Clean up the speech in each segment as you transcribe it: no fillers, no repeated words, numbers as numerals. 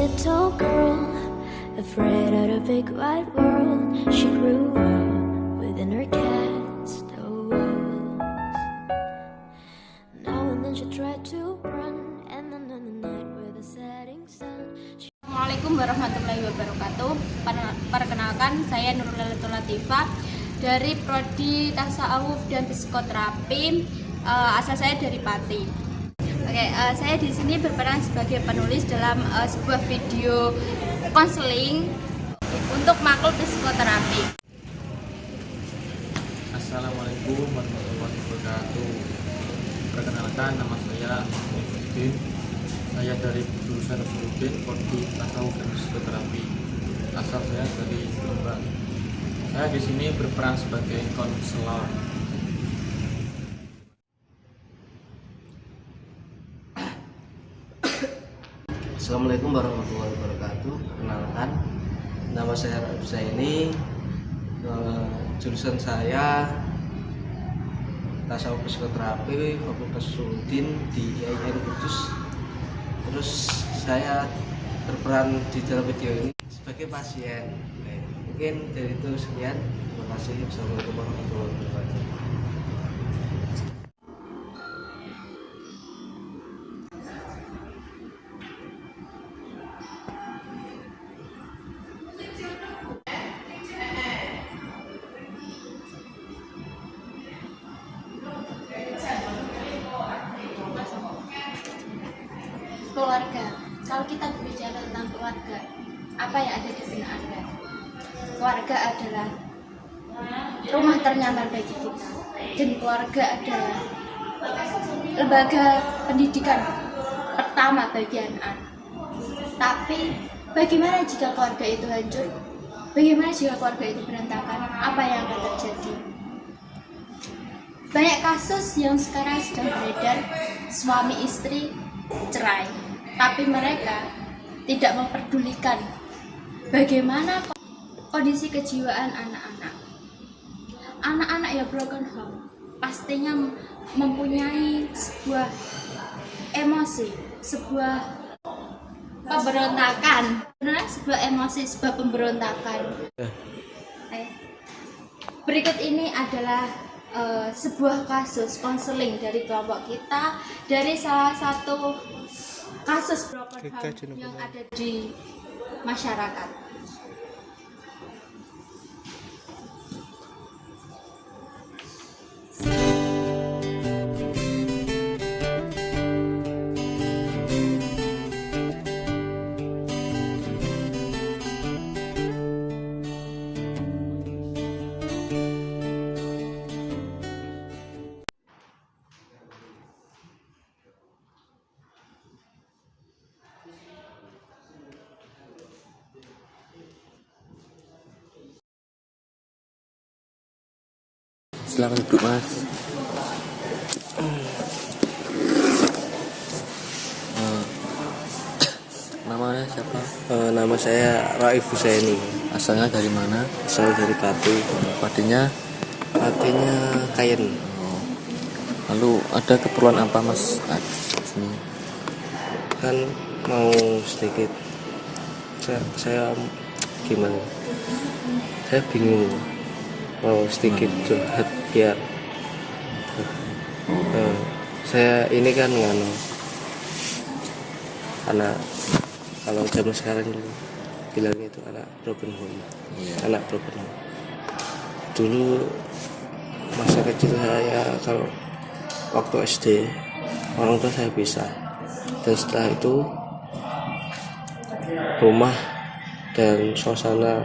little girl, afraid of the big wide world. She grew up within her cast of walls. Now and then she tried to run, and then on the night with the setting sun. Assalamualaikum warahmatullahi wabarakatuh. Perkenalkan, saya Nurul Latifah dari Prodi Tasawuf dan Psikoterapi. Asal saya dari Pati. Saya di sini berperan sebagai penulis dalam sebuah video konseling untuk makul psikoterapi. Assalamualaikum warahmatullahi wabarakatuh. Perkenalkan, nama saya Ahmad. Saya dari jurusan Usuluddin, Prodi Tasawuf dan Psikoterapi. Asal saya dari Jombang. Saya di sini berperan sebagai konselor. Assalamualaikum warahmatullahi wabarakatuh. Perkenalkan, nama saya Husaini. Jurusan saya Tasawuf Psikoterapi, Fakultas Usuluddin di IAIN Kudus. Terus saya berperan di dalam video ini sebagai pasien. Mungkin dari itu sekian. Terima kasih. Assalamualaikum warahmatullahi wabarakatuh. Keluarga. Kalau kita berbicara tentang keluarga, apa yang ada di benak Anda? Keluarga adalah rumah ternyaman bagi kita, dan keluarga adalah lembaga pendidikan pertama bagi anak. Tapi bagaimana jika keluarga itu hancur? Bagaimana jika keluarga itu berantakan? Apa yang akan terjadi? Banyak kasus yang sekarang sedang beredar, suami istri cerai, tapi mereka tidak memperdulikan bagaimana kondisi kejiwaan anak-anak. Anak-anak yang broken home pastinya mempunyai sebuah emosi, sebuah pemberontakan, sebuah emosi, sebuah pemberontakan. Berikut ini adalah sebuah kasus konseling dari kelompok kita, dari salah satu kasus broken home yang ada di masyarakat. Silakan duduk, Mas. Namanya siapa? Nama saya Raif Husaini. Asalnya dari mana? Asal dari Pati. Patinya? Patinya Kayen. Lalu ada keperluan apa, Mas? Sini. Kan mau sedikit. Saya gimana? Saya bingung. Mau sedikit curhat biar saya ini kan anak, kalau zaman sekarang bilangnya itu anak broken home. Anak broken home. Dulu masa kecil saya, kalau waktu SD orang tua saya pisah, dan setelah itu rumah dan suasana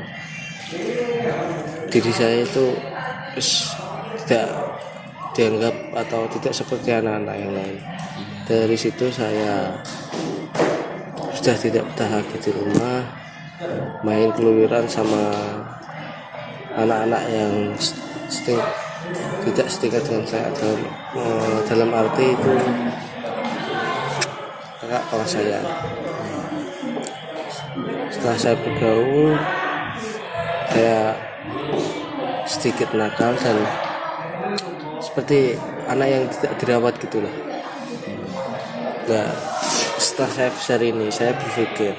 diri saya itu tidak dianggap atau tidak seperti anak-anak yang lain. Dari situ saya sudah tidak betah lagi di rumah, main keluyuran sama anak-anak yang tidak setingkat dengan saya, dalam arti itu kakak kelas saya. Setelah saya bergaul, saya sedikit nakal dan seperti anak yang tidak dirawat gitulah. Nah, setelah saya besar ini, saya berpikir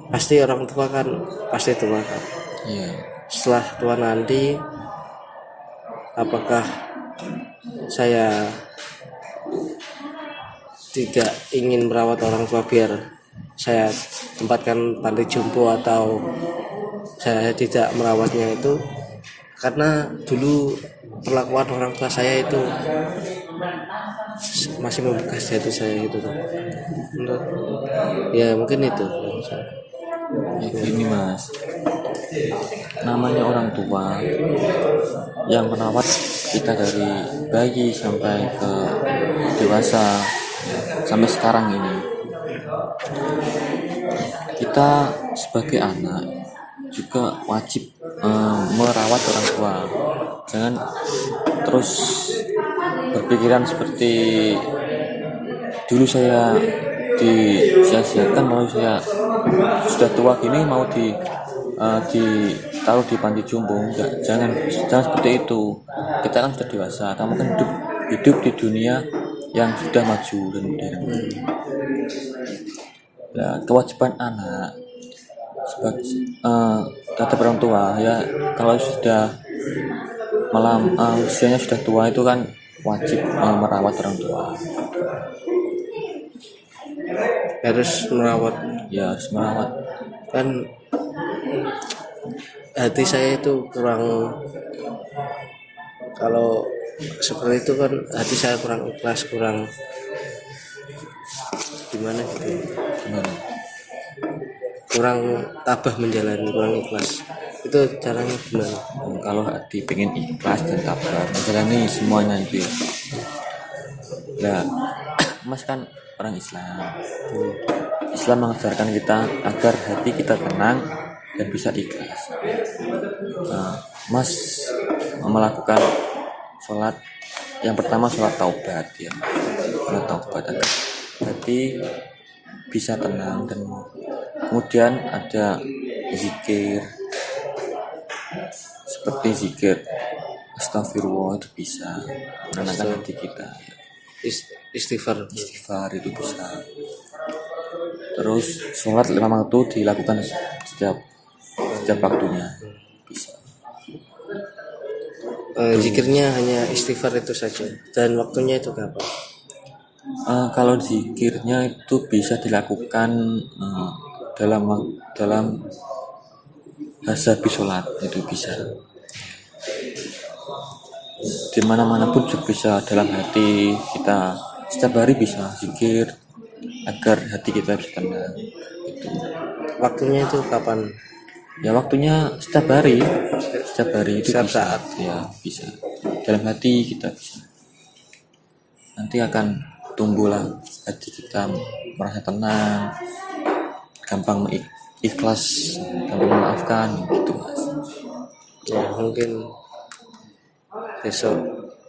pasti orang tua kan pasti tua kan. Iya. Setelah tua nanti, apakah saya tidak ingin merawat orang tua biar saya tempatkan panti jompo, atau saya tidak merawatnya itu karena dulu perlakuan orang tua saya itu masih membekas hati saya gitu kan. Ya mungkin itu yang saya. Ya, gini Mas, namanya orang tua yang merawat kita dari bayi sampai ke dewasa sampai sekarang ini, kita sebagai anak juga wajib merawat orang tua. Jangan terus berpikiran seperti dulu saya disia-siakan, lalu saya sudah tua gini mau ditaruh di panti jompo. Enggak, jangan seperti itu. Kita kan sudah dewasa, kamu kan hidup di dunia yang sudah maju dan modern. Nah, kewajiban anak sebagai terhadap orang tua ya, kalau sudah usianya sudah tua itu kan wajib merawat orang tua. Harus merawat. Ya, harus merawat. Kan hati saya itu kurang, kalau seperti itu kan hati saya kurang ikhlas, kurang gimana gitu, Gimana? kurang tabah menjalani, kurang ikhlas. Itu caranya gimana? Kalau hati pengen ikhlas dan tabah menjalani semuanya itu ya. Nah, Mas kan orang Islam. Islam mengajarkan kita agar hati kita tenang dan bisa ikhlas. Nah, Mas melakukan sholat yang pertama, sholat taubat ya, sholat taubat agar hati bisa tenang, dan kemudian ada zikir seperti zikir astagfirullah, itu bisa menenangkan hati kita. Istighfar Itu bisa. Terus sholat 5 waktu dilakukan setiap waktunya bisa. Zikirnya hanya istighfar itu saja, dan waktunya itu kapan? Kalau zikirnya itu bisa dilakukan dalam habis sholat, itu bisa. Di mana-mana pun juga bisa, dalam hati kita setiap hari bisa zikir agar hati kita bisa tenang. Itu. Waktunya itu kapan? Ya, waktunya setiap hari itu Setiap bisa. saat. Ya, bisa. Dalam hati kita bisa. Nanti akan tumbuhlah hati kita merasa tenang, gampang ikhlas, gampang memaafkan gitu Mas. Ya mungkin besok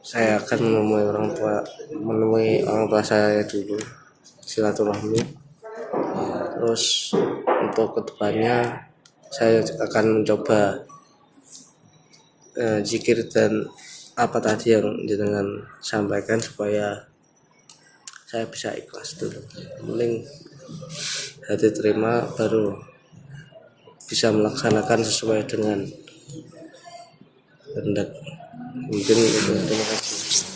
saya akan menemui orang tua saya dulu, silaturahmi. Terus untuk kedepannya saya akan mencoba zikir dan apa tadi yang jenengan sampaikan, supaya saya bisa ikhlas dulu. Mending hati terima, baru bisa melaksanakan sesuai dengan kehendak. Mungkin itu. Terima kasih.